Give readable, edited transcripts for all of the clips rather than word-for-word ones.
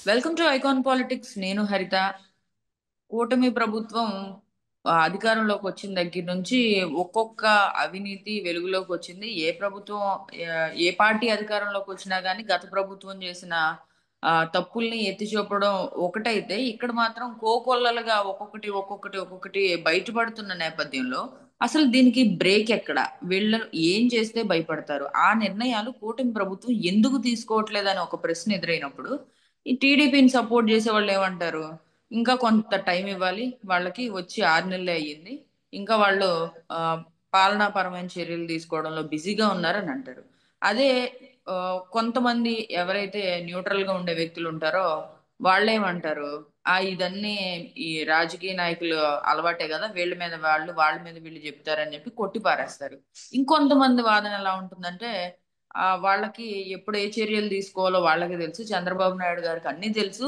Welcome to icon politics. నేను హరిత. కూటమి ప్రభుత్వం అధికారంలోకి వచ్చిన దగ్గర నుంచి ఒక్కొక్క అవినీతి వెలుగులోకి వచ్చింది. ఏ ప్రభుత్వం ఏ పార్టీ అధికారంలోకి వచ్చినా కానీ గత ప్రభుత్వం చేసిన తప్పుల్ని ఎత్తి చూపడం ఒకటైతే, ఇక్కడ మాత్రం కోకొల్లలుగా ఒక్కొక్కటి బయటపడుతున్న నేపథ్యంలో అసలు దీనికి బ్రేక్ ఎక్కడ? వీళ్ళను ఏం చేస్తే భయపడతారు? ఆ నిర్ణయాలు కూటమి ప్రభుత్వం ఎందుకు తీసుకోవట్లేదని ఒక ప్రశ్న ఎదురైనప్పుడు ఈ టీడీపీని సపోర్ట్ చేసే వాళ్ళు ఏమంటారు? ఇంకా కొంత టైం ఇవ్వాలి వాళ్ళకి, వచ్చి 6 నెలలే అయ్యింది, ఇంకా వాళ్ళు ఆ, పాలనాపరమైన చర్యలు తీసుకోవడంలో బిజీగా ఉన్నారని అంటారు. అదే ఆ, కొంతమంది ఎవరైతే న్యూట్రల్ గా ఉండే వ్యక్తులు ఉంటారో వాళ్ళేమంటారు? ఇదన్నీ ఈ రాజకీయ నాయకులు అలవాటే కదా, వీళ్ళ మీద వాళ్ళు, వాళ్ళ మీద వీళ్ళు చెప్తారని చెప్పి కొట్టి పారేస్తారు. ఇంకొంతమంది వాదన ఎలా ఉంటుందంటే, వాళ్ళకి ఎప్పుడు ఏ చర్యలు తీసుకోవాలో వాళ్ళకి తెలుసు, చంద్రబాబు నాయుడు గారికి అన్నీ తెలుసు,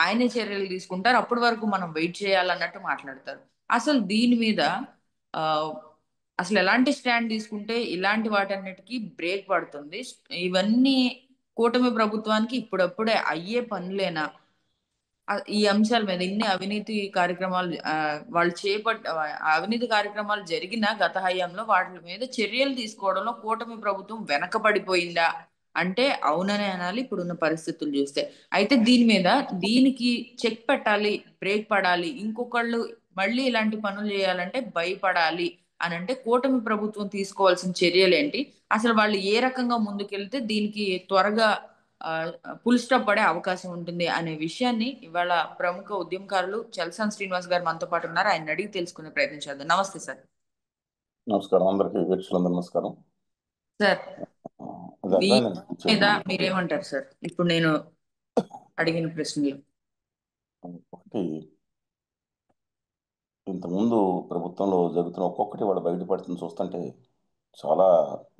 ఆయనే చర్యలు తీసుకుంటారు, అప్పటి వరకు మనం వెయిట్ చేయాలన్నట్టు మాట్లాడతారు. అసలు దీని మీద ఆ, అసలు ఎలాంటి స్టాండ్ తీసుకుంటే ఇలాంటి వాటన్నిటికీ బ్రేక్ పడుతుంది? ఇవన్నీ కూటమి ప్రభుత్వానికి ఇప్పుడప్పుడే అయ్యే పనులేనా? ఈ అంశాల మీద ఇన్ని అవినీతి కార్యక్రమాలు వాళ్ళు అవినీతి కార్యక్రమాలు జరిగిన గత హయాంలో వాటి మీద చర్యలు తీసుకోవడంలో కూటమి ప్రభుత్వం వెనకబడిపోయిందా అంటే అవుననే అనాలి ఇప్పుడున్న పరిస్థితులు చూస్తే. అయితే దీనికి చెక్ పెట్టాలి, బ్రేక్ పడాలి, ఇంకొకళ్ళు మళ్ళీ ఇలాంటి పనులు చేయాలంటే భయపడాలి అని అంటే కూటమి ప్రభుత్వం తీసుకోవాల్సిన చర్యలు ఏంటి? అసలు వాళ్ళు ఏ రకంగా ముందుకెళ్తే దీనికి త్వరగా ఆ, ఫుల్ స్టాప్ పడే అవకాశం ఉంటుంది అనే విషయాన్ని ఇవాళ ప్రముఖ ఉద్యమకారులు చలసాని శ్రీనివాస్ గారు మనతో పాటు ఉన్నారు. ఆయన అడిగి తెలుసుకునే ప్రయత్నం చేద్దాం. నమస్తే సార్. నమస్కారం అందరికీ, వీక్షకులందరూ నమస్కారం. సార్, అది మీ అర్థమైందండి మీద చెప్పండి. మీరేమంటారు సార్ ఇప్పుడు నేను అడిగిన ప్రశ్నలు? ఒకటి, ఇంతకుముందు ప్రభుత్వంలో జరుగుతున్న ఒక్కొక్కటి వాళ్ళు బయటపడుతుంది చూస్తుంటే చాలా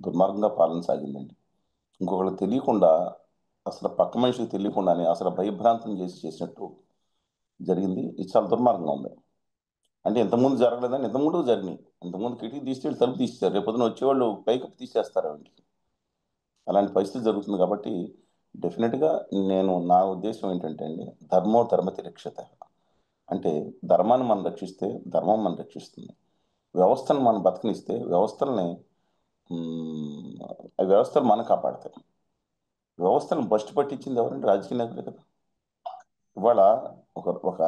దుర్మార్గంగా పాలన సాగిందండి. ఇంకొకళ్ళు తెలియకుండా, అసలు పక్క మనిషికి తెలియకుండానే అసలు భయభ్రాంతం చేసినట్టు జరిగింది. ఇది చాలా దుర్మార్గంగా ఉంది. అంటే ఇంతకుముందు జరగలేదని, ఇంతకుముందు జరిగినాయి. ఇంతకుముందు కిటికీ తీస్తే తలుపు తీస్తారు, రేపొద్దున వచ్చేవాళ్ళు పైకి తీసేస్తారు వాళ్ళకి. అలాంటి పరిస్థితి జరుగుతుంది కాబట్టి డెఫినెట్గా నా ఉద్దేశం ఏంటంటే అండి, ధర్మో ధర్మతి రక్షత. అంటే ధర్మాన్ని మనం రక్షిస్తే ధర్మం మనం రక్షిస్తుంది. వ్యవస్థను మనం బతకనిస్తే ఆ వ్యవస్థలు మనం కాపాడతాయి. వ్యవస్థను బస్టు పట్టించింది ఎవరంటే రాజకీయ నాయకులే కదా. ఇవాళ ఒక ఒక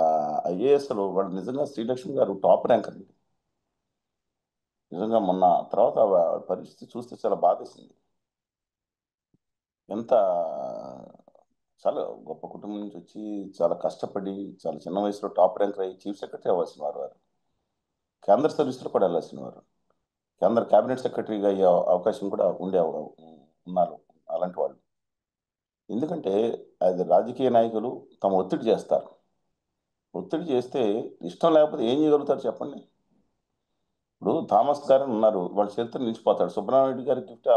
ఐఏఎస్లో వాళ్ళు నిజంగా శ్రీలక్ష్మి గారు టాప్ ర్యాంకర్ అండి. నిజంగా మొన్న తర్వాత పరిస్థితి చూస్తే చాలా బాధేసింది. ఎంత చాలా గొప్ప కుటుంబం నుంచి వచ్చి చాలా కష్టపడి చాలా చిన్న వయసులో టాప్ ర్యాంకర్ అయ్యి చీఫ్ సెక్రటరీ అవ్వాల్సిన వారు కేంద్ర సర్వీసులో కూడా వెళ్ళాల్సిన వారు, కేంద్ర కేబినెట్ సెక్రటరీగా అయ్యే అవకాశం కూడా ఉన్నారు అలాంటి వాళ్ళు. ఎందుకంటే అది రాజకీయ నాయకులు తమ ఒత్తిడి చేస్తారు. ఒత్తిడి చేస్తే ఇష్టం లేకపోతే ఏం చేయగలుగుతారు చెప్పండి. ఇప్పుడు థామస్ గారు ఉన్నారు, వాళ్ళ చరిత్ర నిలిచిపోతాడు. సుబ్రహ్మణ్య గారి గిఫ్ట్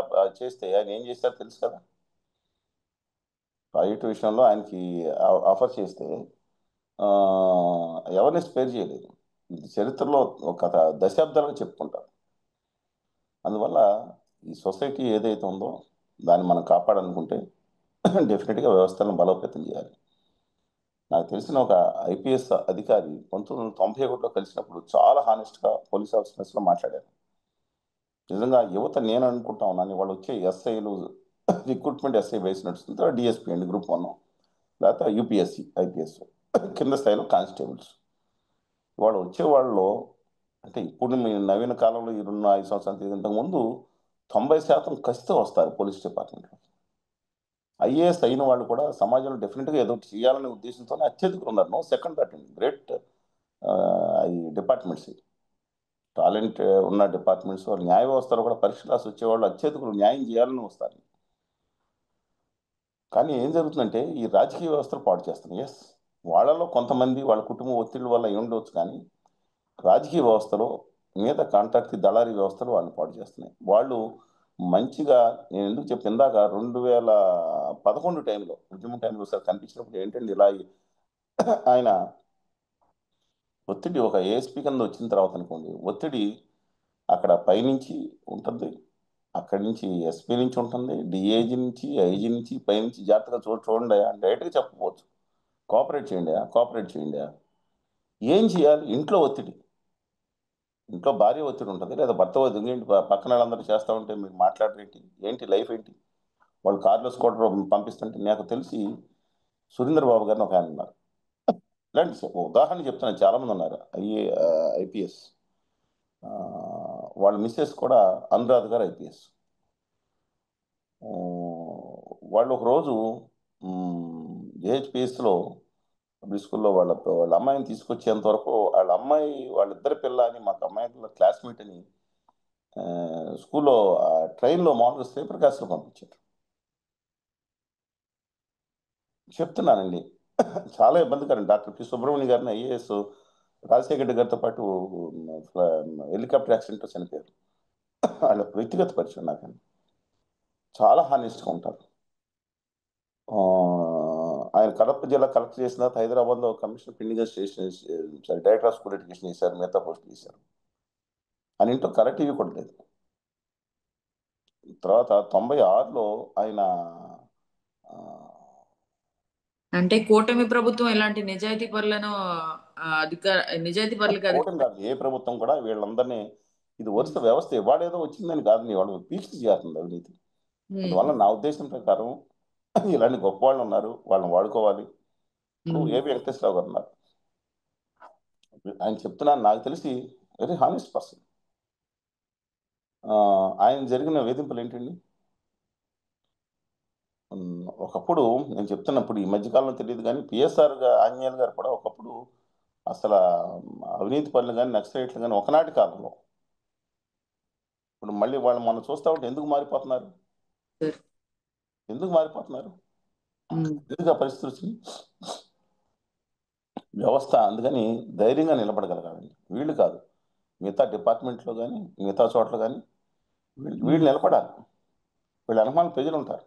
చేస్తే ఆయన ఏం చేస్తారో తెలుసు కదా. ప్రాజెక్టు విషయంలో ఆయనకి ఆఫర్ చేస్తే ఆ, ఎవరిని స్పేర్ చేయలేదు. ఇది చరిత్రలో ఒక దశాబ్దాలుగా చెప్పుకుంటారు. అందువల్ల ఈ సొసైటీ ఏదైతే ఉందో దాన్ని మనం కాపాడాలనుకుంటే డెఫినెట్గా వ్యవస్థలను బలోపేతం చేయాలి. నాకు తెలిసిన ఒక ఐపీఎస్ అధికారి 1991లో కలిసినప్పుడు చాలా హానెస్ట్గా పోలీస్ ఆఫీసర్స్లో మాట్లాడారు. నిజంగా యువత, నేను అనుకుంటా ఉన్నాను, వాళ్ళు వచ్చే ఎస్ఐలు రిక్రూట్మెంట్ ఎస్ఐ బేస్ నడుస్తుంది, డిఎస్పీ అండి, గ్రూప్ 1, లేకపోతే యూపీఎస్సి ఐపీఎస్ కింద స్థాయిలో కానిస్టేబుల్స్. వాళ్ళు వచ్చే వాళ్ళలో అంటే ఇప్పుడు మీ నవీన కాలంలో ఈ 5 సంవత్సరాల ఇంతకు ముందు 90% కసితో వస్తారు పోలీస్ డిపార్ట్మెంట్లో. ఐఏఎస్ అయిన వాళ్ళు కూడా సమాజంలో డెఫినెట్గా ఏదో ఒకటి చేయాలనే ఉద్దేశంతోనే అత్యధికులు ఉన్నారు. నో సెకండ్ థాట్ అండి, గ్రేట్ ఈ డిపార్ట్మెంట్స్, టాలెంట్ ఉన్న డిపార్ట్మెంట్స్. వాళ్ళు న్యాయ వ్యవస్థలో కూడా పరీక్ష రాసి వచ్చేవాళ్ళు అత్యధికులు న్యాయం చేయాలని వస్తారు. కానీ ఏం జరుగుతుందంటే ఈ రాజకీయ వ్యవస్థలు పాడు చేస్తున్నాయి. ఎస్, వాళ్ళలో కొంతమంది వాళ్ళ కుటుంబ ఒత్తిడి వల్ల ఏమి ఉండవచ్చు, కానీ రాజకీయ వ్యవస్థలో మీద కాంట్రాక్ట్ దళారీ వ్యవస్థలు వాళ్ళని పాడు చేస్తున్నాయి. వాళ్ళు మంచిగా, నేను ఎందుకు చెప్పి ఇందాక 2011 టైంలో ఉద్యమం టైంలో ఒకసారి కనిపించినప్పుడు ఏంటంటే ఇలా ఆయన ఒత్తిడి ఒక ఏఎస్పీ కింద వచ్చిన తర్వాత అనుకోండి, ఒత్తిడి అక్కడ పైనుంచి ఉంటుంది, అక్కడి నుంచి ఎస్పీ నుంచి ఉంటుంది, డిఏజీ నుంచి, ఐజీ నుంచి, పైనుంచి జాగ్రత్తగా చూడండి అని డైరెక్ట్గా చెప్పకపోవచ్చు. కోఆపరేట్ చేయండి, కోఆపరేట్ చేయండి. ఏం చేయాలి? ఇంట్లో ఒత్తిడి, ఇంట్లో భార్య ఒత్తిడి ఉంటుంది, లేదా భర్త ఒత్తిడి. ఏంటి పక్కన వాళ్ళందరూ చేస్తూ ఉంటే మీరు మాట్లాడరేంటి? ఏంటి లైఫ్ ఏంటి? వాళ్ళు కార్లో స్కూటర్ పంపిస్తుంటే నాకు తెలిసి సురేంద్ర బాబు గారిని ఒక ఆయన ఉన్నారు. ఇలాంటి ఉదాహరణ చెప్తున్నాను, చాలా మంది ఉన్నారు. ఐపీఎస్ వాళ్ళ మిస్సెస్ కూడా అనురాధ గారు ఐపీఎస్. వాళ్ళు ఒకరోజు జేహెచ్పిఎస్లో పబ్లిక్ స్కూల్లో వాళ్ళ అమ్మాయిని తీసుకొచ్చేంత వరకు వాళ్ళ అమ్మాయి వాళ్ళిద్దరి పిల్ల అని మాకు అమ్మాయి క్లాస్మేట్ అని స్కూల్లో ట్రైన్లో మామూలుగా స్లీపర్ క్లాస్లో పంపించారు. చెప్తున్నానండి, చాలా ఇబ్బందికరం. డాక్టర్ పి సుబ్రహ్మణ్య గారిని ఐఏఎస్ రాజశేఖర రెడ్డి గారితో పాటు హెలికాప్టర్ యాక్సిడెంట్లో చనిపోయారు. వాళ్ళ వ్యక్తిగత పరిచయం నాకు. చాలా హానెస్ట్గా ఉంటారు. ఆయన కడప జిల్లా కలెక్టర్ చేసిన తర్వాత హైదరాబాద్లో commissioner pending station, sorry, director of school education చేశారు, మిగతా పోస్ట్ చేశారు. ఆయన ఇంట్లో కలర్ టీవీ కూడా లేదు. తర్వాత 96లో ఆయన అంటే కూటమి ప్రభుత్వం ఇలాంటి నిజాయితీ పరులను నిజాయితీ పరులకు కూటమి కాదు, ఏ ప్రభుత్వం కూడా వీళ్ళందరినీ, ఇది వరుస వ్యవస్థ ఇవాడేదో వచ్చిందని కాదు, వాడు పీల్చి చేస్తుంది అవినీతి. అందువల్ల నా ఉద్దేశం ప్రకారం ఇలాంటి గొప్ప వాళ్ళు ఉన్నారు, వాళ్ళని వాడుకోవాలి. ఇప్పుడు ఏబి వెంకటేశ్వరరావు గారు ఉన్నారు, ఆయన చెప్తున్నాను, నాకు తెలిసి వెరీ హానెస్ట్ పర్సన్. ఆయన జరిగిన వేధింపులు ఏంటండి? ఒకప్పుడు నేను చెప్తున్నప్పుడు, ఈ మధ్యకాలంలో తెలియదు కానీ పిఎస్ఆర్ ఆంజనేయులు గారు కూడా ఒకప్పుడు అసలు అవినీతి పనులు కానీ నక్సలైట్లు కానీ ఒకనాటి కాలంలో. ఇప్పుడు మళ్ళీ వాళ్ళు మనం చూస్తూ ఉంటే ఎందుకు మారిపోతున్నారు? ఎందుకు మారిపోతున్నారు? ఎందుకు ఆ పరిస్థితి వచ్చింది? వ్యవస్థ అందుకని ధైర్యంగా నిలబడగలగాలండి. వీళ్ళు కాదు, మిగతా డిపార్ట్మెంట్లో కానీ మిగతా చోట్ల కానీ వీళ్ళు నిలబడాలి. వీళ్ళ అనుమానం ప్రజలు ఉంటారు.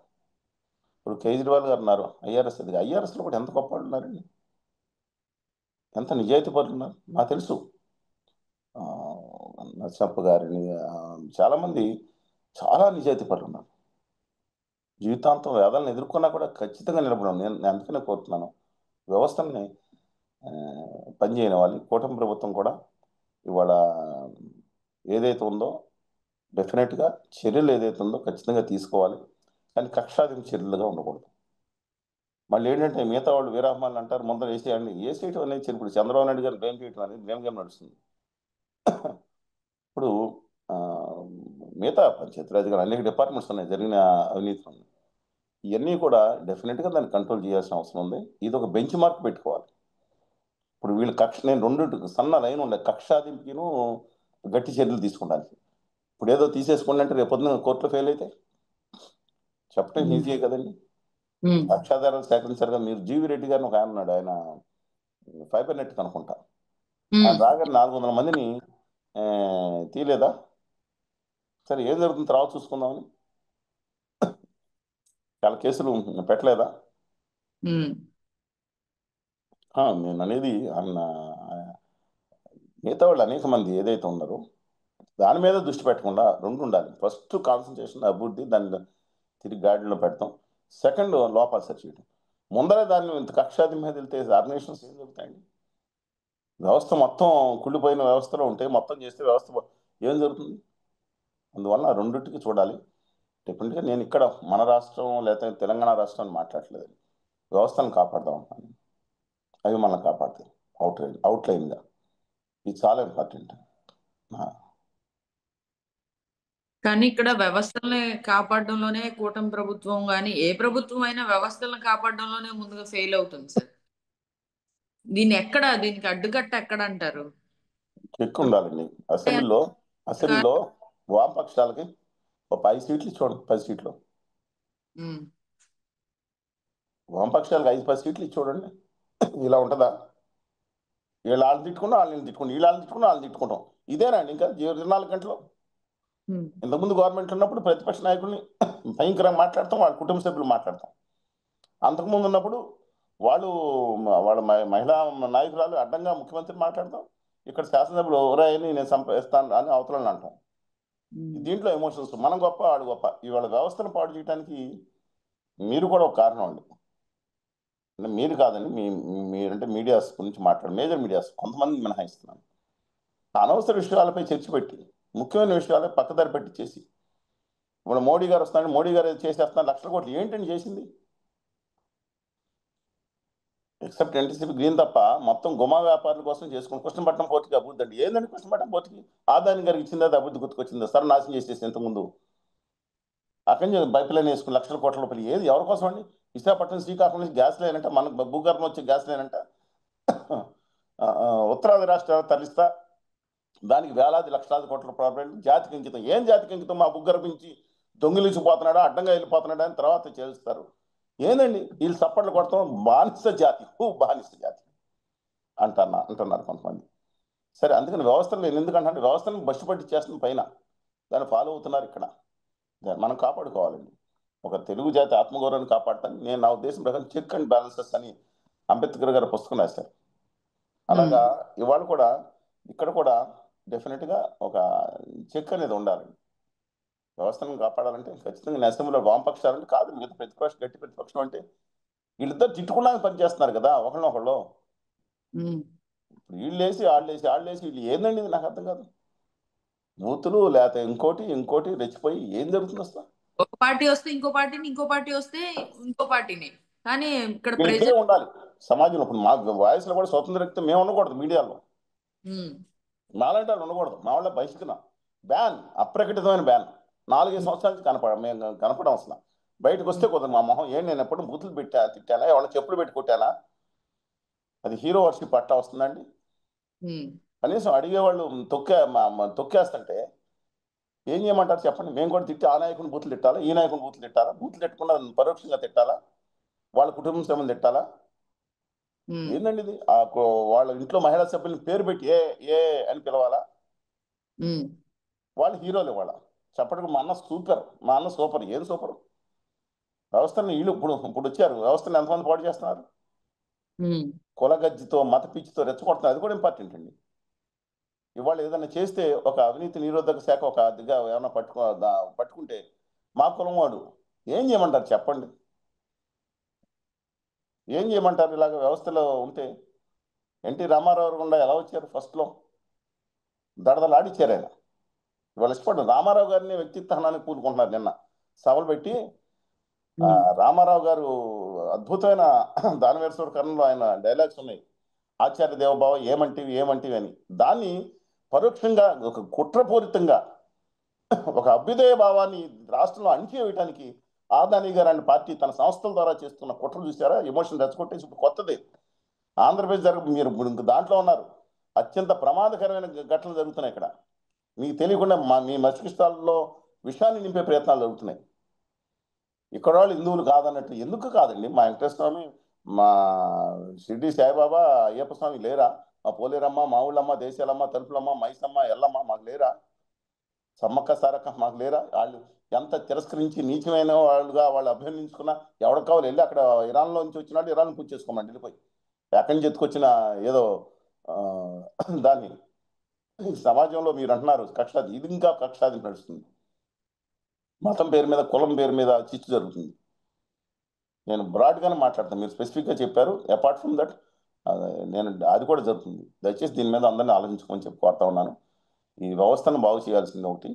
ఇప్పుడు కేజ్రీవాల్ గారు ఉన్నారు, ఐఆర్ఎస్ అది. ఐఆర్ఎస్లో కూడా ఎంత గొప్ప వాళ్ళు ఉన్నారండి, ఎంత నిజాయితీ పరులు ఉన్నారు. నాకు తెలుసు నరసప్ప గారిని, చాలామంది చాలా నిజాయితీ పరులు ఉన్నారు. జీవితాంతం వేదాలను ఎదుర్కొన్నా కూడా ఖచ్చితంగా నిలబడను. నేను అందుకనే కోరుతున్నాను, వ్యవస్థల్ని పనిచేయని వాళ్ళు. కూటమి ప్రభుత్వం కూడా ఇవాళ ఏదైతే ఉందో డెఫినెట్గా చర్యలు ఏదైతే ఉందో ఖచ్చితంగా తీసుకోవాలి, కానీ కక్షాదింపు చర్యలుగా ఉండకూడదు. మళ్ళీ ఏంటంటే మిగతా వాళ్ళు వీరాహ్మాన్ అంటారు, ముందర వేసేయండి. వేసేయటం అనేది ఇప్పుడు చంద్రబాబు నాయుడు గారు బ్లేమ్ చేయడం అనేది బ్లేమ్ గేమ్ నడుస్తుంది. ఇప్పుడు మిగతా పంచాయతీరాజ్ గారు అనేక డిపార్ట్మెంట్స్ ఉన్నాయి జరిగిన అవినీతి ఉన్నాయి. ఇవన్నీ కూడా డెఫినెట్గా దాన్ని కంట్రోల్ చేయాల్సిన అవసరం ఉంది. ఇది ఒక బెంచ్ మార్క్ పెట్టుకోవాలి. ఇప్పుడు వీళ్ళు నేను రెండు సన్న లైన్ ఉండే కక్షాదింపును గట్టి చర్యలు తీసుకుంటాను. ఇప్పుడు ఏదో తీసేసుకోండి అంటే రేపు పొద్దున కోర్టులో ఫెయిల్ అయితే చెప్పడం ఈజీయే కదండి. సాక్ష్యాధారాలు సేకరించారు కదా. మీరు జీవి రెడ్డి గారిని ఒక ఆయన ఉన్నాడు, ఆయన ఫైబర్ నెట్ కనుకుంటా, ఆయన రాగానే 400 మందిని తీయలేదా? సరే, ఏం జరుగుతుంది తర్వాత చూసుకుందామని చాలా కేసులు పెట్టలేదా? నేను అనేది ఆయన మిగతా వాళ్ళు అనేక మంది ఏదైతే ఉన్నారో దాని మీద దృష్టి పెట్టకుండా రెండు ఉండాలి. ఫస్ట్ కాన్సన్ట్రేషన్ అభివృద్ధి, దాన్ని తిరిగి గాడిలో పెడతాం. సెకండ్ లోపాలు సరి చేయడం. ముందరే దాన్ని ఇంత కక్షాది మీద వెళ్తే ఆర్గనైజేషన్స్ ఏం జరుగుతాయండి? వ్యవస్థ మొత్తం కుళ్ళిపోయిన వ్యవస్థలో ఉంటే మొత్తం చేస్తే వ్యవస్థ ఏం జరుగుతుంది? అందువల్ల రెండింటికి చూడాలి. డెఫినెట్గా నేను ఇక్కడ మన రాష్ట్రం లేకపోతే తెలంగాణ రాష్ట్రం అని మాట్లాడలేదు, వ్యవస్థను కాపాడదాం అంటాను. అవి మనల్ని కాపాడుతాయి అవుట్లైన్గా. ఇది చాలా ఇంపార్టెంట్. కానీ ఇక్కడ వ్యవస్థల్ని కాపాడడంలోనే కూటమి ప్రభుత్వం కానీ ఏ ప్రభుత్వం అయినా వ్యవస్థలను కాపాడడంలోనే ముందుగా ఫెయిల్ అవుతుంది సార్. దీనికి అడ్డుకట్ట ఎక్కడ అంటారు? చెక్ ఉండాలండి. అసెంబ్లీలో వామపక్షాలకి ఒక 5 సీట్లు ఇచ్చుకోండి, 10 సీట్లు. వామపక్షాలకు 5-10 సీట్లు ఇచ్చి ఇలా ఉంటుందా? వీళ్ళు వాళ్ళని తిట్టుకున్నా వాళ్ళని తిట్టుకుంటాం, వీళ్ళని తిట్టుకున్నా వాళ్ళని తిట్టుకుంటాం. ఇదేనండి ఇంకా 24 గంటలు. ఇంతకుముందు గవర్నమెంట్ ఉన్నప్పుడు ప్రతిపక్ష నాయకుల్ని భయంకరంగా మాట్లాడతాం, వాళ్ళ కుటుంబ సభ్యులు మాట్లాడతాం. అంతకుముందు ఉన్నప్పుడు వాళ్ళ మహిళా నాయకురాలు అడ్డంగా ముఖ్యమంత్రి మాట్లాడతాం. ఇక్కడ శాసనసభ్యులు ఎవరైనా నేను సంపాదిస్తాను అని అవతలని అంటాం. దీంట్లో ఎమోషన్స్, మనం గొప్ప వాడు గొప్ప. ఇవాళ వ్యవస్థను పాడు చేయడానికి మీరు కూడా ఒక కారణం అండి. అంటే మీరు కాదండి, మీరంటే మీడియాస్ గురించి మాట్లాడు, మేజర్ మీడియాస్ కొంతమంది మినహాయిస్తున్నాను. అనవసర విషయాలపై చర్చ పెట్టి ముఖ్యమైన విషయాలే పక్కదారి పెట్టించేసి, ఇప్పుడు మోడీ గారు వస్తున్నాడు, మోడీ గారు ఏదో చేసేస్తున్నారు, లక్షల కోట్లు ఏంటండి చేసింది? ఎక్సెప్ట్ ఎన్టీసీపీ గ్రీన్ తప్ప మొత్తం గుమా వ్యాపారుల కోసం చేసుకుని కృష్ణపట్నం పోర్టుకి అభివృద్ధి అండి. ఏందండి కృష్ణపట్నం పోర్టుకి? ఆదాని గారికి ఇచ్చిందా, అది అభివృద్ధి గుర్తుకొచ్చిందా? సరే నాశనం చేసేసి ఇంతకుముందు అక్కడి నుంచి పైప్ లైన్ వేసుకుని లక్షల కోట్ల రూపాయలు ఏది ఎవరి కోసం అండి? విశాఖపట్నం శ్రీకాకుళం నుంచి గ్యాస్ లైన్ అంట, మనకు భూగర్భం వచ్చే గ్యాస్ లైన్ అంట, ఉత్తరాది రాష్ట్రాలు తరలిస్తా, దానికి వేలాది లక్షలాది కోట్ల రూపాయలు జాతికి అంకితం. ఏం జాతికి అంకితం? మా భూగర్భించి దొంగిలించిపోతున్నాడా, అడ్డంగా వెళ్ళిపోతున్నాడా అని తర్వాత చేస్తారు. ఏందండి వీళ్ళు చప్పట్లు కొడతాం? బానిస జాతి, బానిస జాతి అంటున్నారు కొంతమంది. సరే, అందుకని వ్యవస్థలు నేను ఎందుకంటే వ్యవస్థను బస్సు పట్టి చేస్తున్న పైన దాన్ని ఫాలో అవుతున్నారు ఇక్కడ. దాన్ని మనం కాపాడుకోవాలండి. ఒక తెలుగు జాతి ఆత్మగౌరవాన్ని కాపాడతాను నేను, నా ఉద్దేశం ప్రకారం చెక్ అండ్ బ్యాలెన్సెస్ అని అంబేద్కర్ గారు పుస్తకం రాశారు. అలాగా ఇవాళ కూడా ఇక్కడ కూడా డెఫినెట్గా ఒక చెక్ అనేది ఉండాలి. వ్యవస్థను కాపాడాలంటే ఖచ్చితంగా అసెంబ్లీలో వామపక్షాలంటే కాదు, మిగతా ప్రతిపక్షం, గట్టి ప్రతిపక్షం అంటే వీళ్ళిద్దరు తిట్టుకున్నాక పనిచేస్తున్నారు కదా ఒకళ్ళనొకళ్ళు. ఇప్పుడు వీళ్ళేసి వీళ్ళు ఏందండి ఇది? నాకు అర్థం కాదు. బూతులు లేకపోతే ఇంకోటి ఇంకోటి రెచ్చిపోయి ఏం జరుగుతుంది అసలు? ఒక పార్టీ వస్తే ఇంకో పార్టీని, ఇంకో పార్టీ వస్తే ఇంకో పార్టీని. కానీ ఇక్కడ వీళ్ళకే ప్రజలు ఉండాలి సమాజంలో. ఇప్పుడు మా వాయిస్లో కూడా స్వతంత్ర వ్యక్తి మేము ఉండకూడదు మీడియాలో, మాలాంటి వాళ్ళు ఉండకూడదు. మా వాళ్ళ బహిష్కరణ, బ్యాన్, అప్రకటితమైన బ్యాన్. 4-5 సంవత్సరాల నుంచి మేము కనపడం అసలు. బయటకు వస్తే కుదరదు. మా మొహం ఏంటి, నేను ఎప్పుడు బూతులు తిట్టానా, ఎవరైనా చెప్పులు పెట్టి కొట్టానా? అది హీరో వర్షిప్ అట్టా వస్తుందండి. కనీసం అడిగేవాళ్ళు తొక్కేస్తుంటే ఏం చేయమంటారు చెప్పండి? మేము కూడా తిట్టి ఆ నాయకుని బూతులు తిట్టాలా, ఈ నాయకుని బూతులు తిట్టాలా? బూతులు తిట్టకుండా పరోక్షంగా తిట్టాలా? వాళ్ళ కుటుంబ సభ్యులు తిట్టాలా? ఏందండి ఇది? వాళ్ళ ఇంట్లో మహిళా సభ్యులను పేరు పెట్టి ఏ ఏ అని పిలవాలా? వాళ్ళు హీరోలు ఇవాళ చెప్పడానికి. మా అన్న సూపర్, మా అన్న సూపర్. ఏం సూపర్? వ్యవస్థను వీళ్ళు ఇప్పుడు వచ్చారు, వ్యవస్థను ఎంతమంది పాడు చేస్తున్నారు? కులగజ్జితో మత పిచ్చితో రెచ్చగొడుతున్నారు. అది కూడా ఇంపార్టెంట్ అండి. ఇవాళ ఏదైనా చేస్తే ఒక అవినీతి నిరోధక శాఖ ఒక అదిగా ఏమైనా పట్టుకుంటే మా కులం వాడు ఏం చేయమంటారు చెప్పండి? ఏం చేయమంటారు ఇలాగ వ్యవస్థలో ఉంటే? ఎన్టీ రామారావు గుండా ఎలా వచ్చారు? ఫస్ట్లో దడదలాడిచ్చారు ఆయన. ఇవాళ ఇష్టపడ్డారు రామారావు గారిని వ్యక్తిత్వానికి కూరుకుంటున్నారు. నిన్న సభలు పెట్టి రామారావు గారు అద్భుతమైన దానవేశ్వర కర్ణంలో ఆయన డైలాగ్స్ ఉన్నాయి. ఆచార్య దేవభావ ఏమంటివి అని. దాన్ని పరోక్షంగా ఒక కుట్రపూరితంగా ఒక అభ్యుదయ భావాన్ని రాష్ట్రంలో అణిచివేయడానికి ఆదాని గారు అనే పార్టీ తన సంస్థల ద్వారా చేస్తున్న కుట్ర చూసారా? ఎమోషన్ రెచ్చగొట్టేసి ఇప్పుడు కొత్తది ఆంధ్రప్రదేశ్ మీరు ఇప్పుడు దాంట్లో ఉన్నారు. అత్యంత ప్రమాదకరమైన ఘటనలు జరుగుతున్నాయి ఇక్కడ. మీకు తెలియకుండా మీ మస్తిష్కాల్లో విషయాన్ని నింపే ప్రయత్నాలు జరుగుతున్నాయి. ఇక్కడ వాళ్ళు హిందువులు కాదన్నట్టు. ఎందుకు కాదండి? మా వెంకటేశ్వర స్వామి, మా షిర్డి సాయిబాబా, అయ్యప్ప స్వామి లేరా? మా పోలేరమ్మ, మా ఊళ్ళమ్మ, దేశాలమ్మ, తలుపులమ్మ, మైసమ్మ, ఎల్లమ్మ మాకు లేరా? సమ్మక్క సారక్క మాకు లేరా? వాళ్ళు ఎంత తిరస్కరించి నీచమైన వాళ్ళుగా వాళ్ళు అభినందించుకున్నా ఎవరికి కావాలి వెళ్ళి అక్కడ ఇరాన్లో నుంచి వచ్చినాడు ఇరాన్ పూజ చేసుకోమండి వెళ్ళిపోయి. ఎక్కడి నుంచి ఎత్తుకొచ్చిన ఏదో దాన్ని సమాజంలో మీరు అంటున్నారు కక్షాది, ఇది ఇంకా కక్షాది నడుస్తుంది. మతం పేరు మీద, కులం పేరు మీద చిచ్చు జరుగుతుంది. నేను బ్రాడ్గానే మాట్లాడతాను, మీరు స్పెసిఫిక్గా చెప్పారు. అపార్ట్ ఫ్రమ్ దట్ నేను అది కూడా జరుగుతుంది. దయచేసి దీని మీద అందరినీ ఆలోచించుకోమని చెప్పి కోరుతా ఉన్నాను. ఈ వ్యవస్థను బాగు చేయాల్సింది ఒకటి.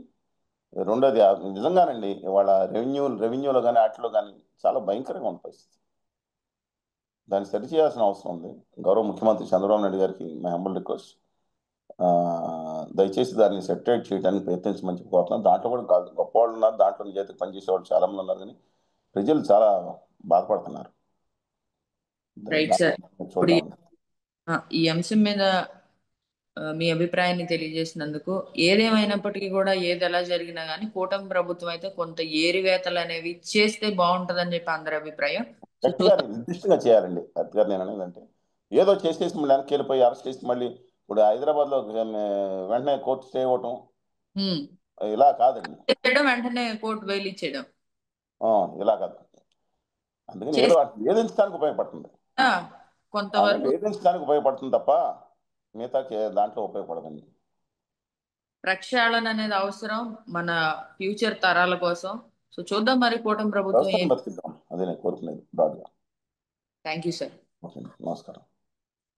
రెండోది నిజంగానండి ఇవాళ రెవెన్యూలో కానీ వాటిలో కానీ చాలా భయంకరంగా ఉన్న పరిస్థితి. దాన్ని సరి చేయాల్సిన అవసరం ఉంది. గౌరవ ముఖ్యమంత్రి చంద్రబాబు నాయుడు గారికి మై హంబుల్ రిక్వెస్ట్, దయచేసి దాన్ని సెటరేట్ చేయడానికి ప్రయత్నించమని చెప్పుకోతున్నాను. దాంట్లో కూడా కాదు గొప్ప వాళ్ళు ఉన్నారు, దాంట్లో నిజాయితీ పనిచేసే వాళ్ళు చాలా మంది ఉన్నారు, కానీ ప్రజలు చాలా బాధపడుతున్నారు. Right sir. ఇప్పుడు చూద్దాం. ఈ అంశం మీద మీ అభిప్రాయాన్ని తెలియజేసినందుకు. ఏదేమైనప్పటికీ కూడా ఏది ఎలా జరిగినా కానీ కూటమి ప్రభుత్వం అయితే కొంత ఏరివేతలు అనేవి చేస్తే బాగుంటుందని చెప్పి అందరి అభిప్రాయం. సో గట్టిగా నిర్దిష్టంగా చేయాలండి. గట్టిగా నేను అనేది అంటే ఏదో చేసేసి మళ్ళీ వెనక్కి వెళ్ళిపోయి అరెస్ట్ చేసి మళ్ళీ ఇప్పుడు హైదరాబాద్లో వెంటనే కోర్టు స్టే ఇవ్వటం ఇలా కాదండి. చేయడం, వెంటనే కోర్టు బెయిల్ ఇచ్చేయడం ఇలా కాదు. అందుకని ఏదో వేధించడానికి ఉపయోగపడుతుంది, కొంతవరకు వేధించడానికి ఉపయోగపడుతుంది తప్ప మిగతా దాంట్లో ఉపయోగపడదండి. ప్రక్షాళన అనేది అవసరం మన ఫ్యూచర్ తరాల కోసం. సో చూద్దాం మరి కూటమి ప్రభుత్వం వ్యవస్థను బతికిద్దాం, అదే నేను కోరుకునేది బ్రాడ్గా. Thank you sir. ఓకే, నమస్కారం.